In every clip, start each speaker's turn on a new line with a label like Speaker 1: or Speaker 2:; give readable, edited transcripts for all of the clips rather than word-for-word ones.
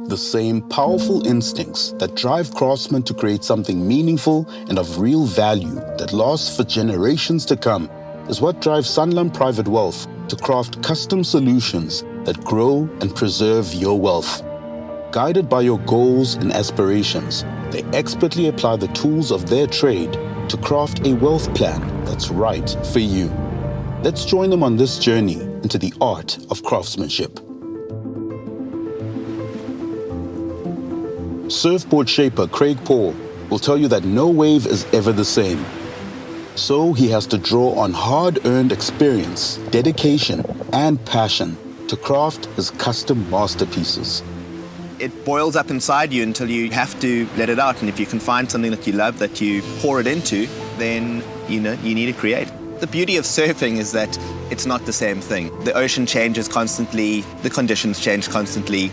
Speaker 1: The same powerful instincts that drive craftsmen to create something meaningful and of real value that lasts for generations to come is what drives Sanlam Private Wealth to craft custom solutions that grow and preserve your wealth. Guided by your goals and aspirations, they expertly apply the tools of their trade to craft a wealth plan that's right for you. Let's join them on this journey into the art of craftsmanship. Surfboard shaper Craig Paul will tell you that no wave is ever the same. So he has to draw on hard-earned experience, dedication, and passion to craft his custom masterpieces.
Speaker 2: It boils up inside you until you have to let it out. And if you can find something that you love that you pour it into, then you need to create. The beauty of surfing is that it's not the same thing. The ocean changes constantly, the conditions change constantly,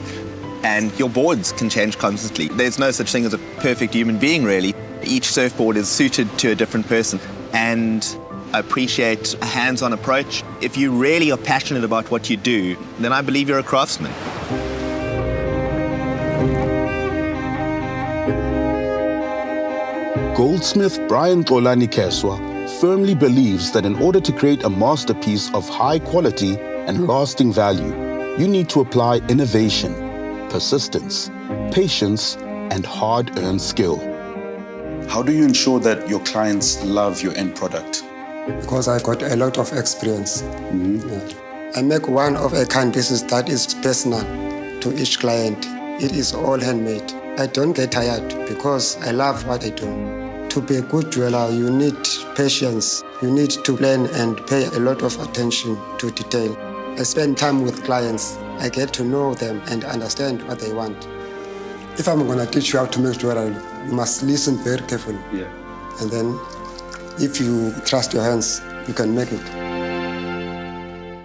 Speaker 2: and your boards can change constantly. There's no such thing as a perfect human being, really. Each surfboard is suited to a different person, and I appreciate a hands-on approach. If you really are passionate about what you do, then I believe you're a craftsman.
Speaker 1: Goldsmith Brian Xolani Keswa firmly believes that in order to create a masterpiece of high quality and lasting value, you need to apply innovation, persistence, patience, and hard-earned skill.
Speaker 3: How do you ensure that your clients love your end product?
Speaker 4: Because I got a lot of experience. Yeah. I make one of a kind pieces that is personal to each client. It is all handmade. I don't get tired because I love what I do. To be a good jeweler, you need patience. You need to plan and pay a lot of attention to detail. I spend time with clients. I get to know them and understand what they want. If I'm going to teach you how to make jewelry, you must listen very carefully.
Speaker 3: Yeah.
Speaker 4: And then, if you trust your hands, you can make it.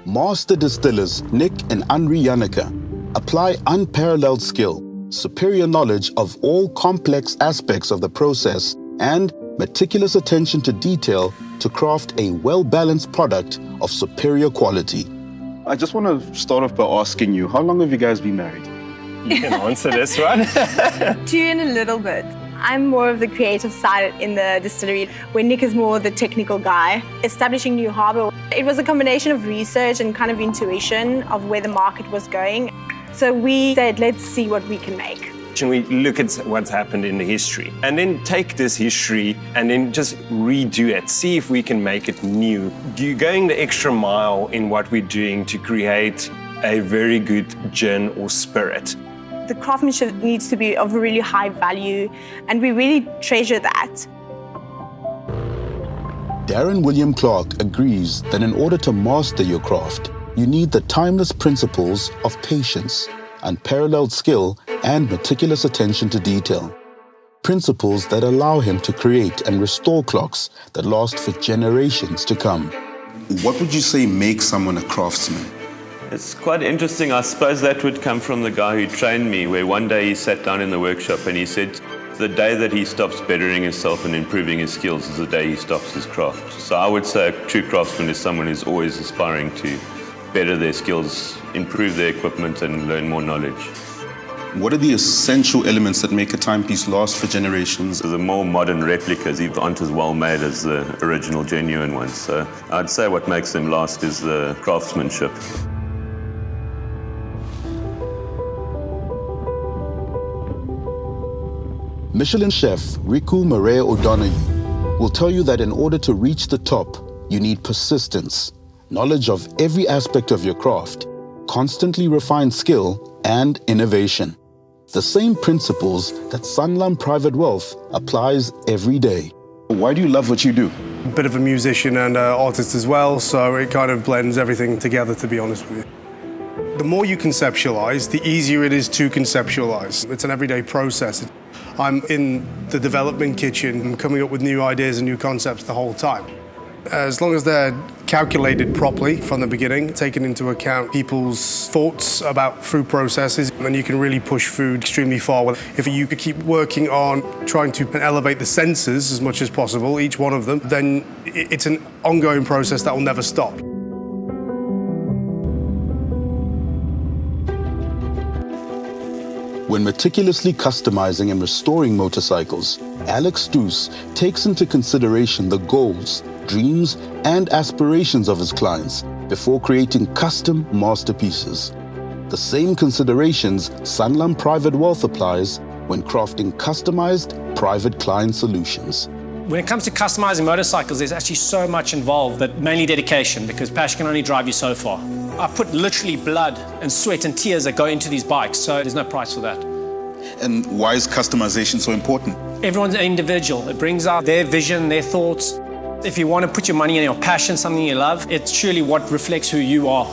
Speaker 1: Master distillers Nick and Henri Janneke apply unparalleled skill, superior knowledge of all complex aspects of the process, and meticulous attention to detail to craft a well-balanced product of superior quality.
Speaker 3: I just want to start off by asking you, how long have you guys been married?
Speaker 5: You can answer this one.
Speaker 6: 2 and a little bit. I'm more of the creative side in the distillery, where Nick is more the technical guy. Establishing New Harbour, it was a combination of research and kind of intuition of where the market was going. So we said, let's see what we can make.
Speaker 5: And we look at what's happened in the history and then take this history and then just redo it, see if we can make it new. You're going the extra mile in what we're doing to create a very good gin or spirit.
Speaker 6: The craftsmanship needs to be of a really high value, and we really treasure that.
Speaker 1: Darren William Clark agrees that in order to master your craft, you need the timeless principles of patience, unparalleled skill, and meticulous attention to detail. Principles that allow him to create and restore clocks that last for generations to come.
Speaker 3: What would you say makes someone a craftsman?
Speaker 7: It's quite interesting. I suppose that would come from the guy who trained me, where one day he sat down in the workshop and he said, the day that he stops bettering himself and improving his skills is the day he stops his craft. So I would say a true craftsman is someone who's always aspiring to better their skills, improve their equipment, and learn more knowledge.
Speaker 3: What are the essential elements that make a timepiece last for generations?
Speaker 7: The more modern replicas aren't as well made as the original genuine ones. So I'd say what makes them last is the craftsmanship.
Speaker 1: Michelin chef Riku Maria O'Donoghue will tell you that in order to reach the top, you need persistence, knowledge of every aspect of your craft, constantly refined skill, and innovation. The same principles that Sanlam Private Wealth applies every day.
Speaker 3: Why do you love what you do?
Speaker 8: A bit of a musician and an artist as well, so it kind of blends everything together, to be honest with you. The more you conceptualize, the easier it is to conceptualize. It's an everyday process. I'm in the development kitchen, coming up with new ideas and new concepts the whole time. As long as they're calculated properly from the beginning, taking into account people's thoughts about food processes, then you can really push food extremely far. If you could keep working on trying to elevate the senses as much as possible, each one of them, then it's an ongoing process that will never stop.
Speaker 1: When meticulously customizing and restoring motorcycles, Alex Stoos takes into consideration the goals, dreams, and aspirations of his clients before creating custom masterpieces. The same considerations Sanlam Private Wealth applies when crafting customized private client solutions.
Speaker 9: When it comes to customizing motorcycles, there's actually so much involved, but mainly dedication, because passion can only drive you so far. I put literally blood and sweat and tears that go into these bikes, so there's no price for that.
Speaker 3: And why is customization so important?
Speaker 9: Everyone's an individual. It brings out their vision, their thoughts. If you want to put your money in your passion, something you love, it's truly what reflects who you are.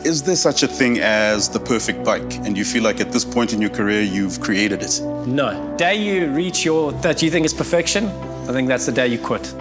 Speaker 3: Is there such a thing as the perfect bike? And you feel like at this point in your career, you've created it?
Speaker 9: No. The day you reach that you think is perfection, I think that's the day you quit.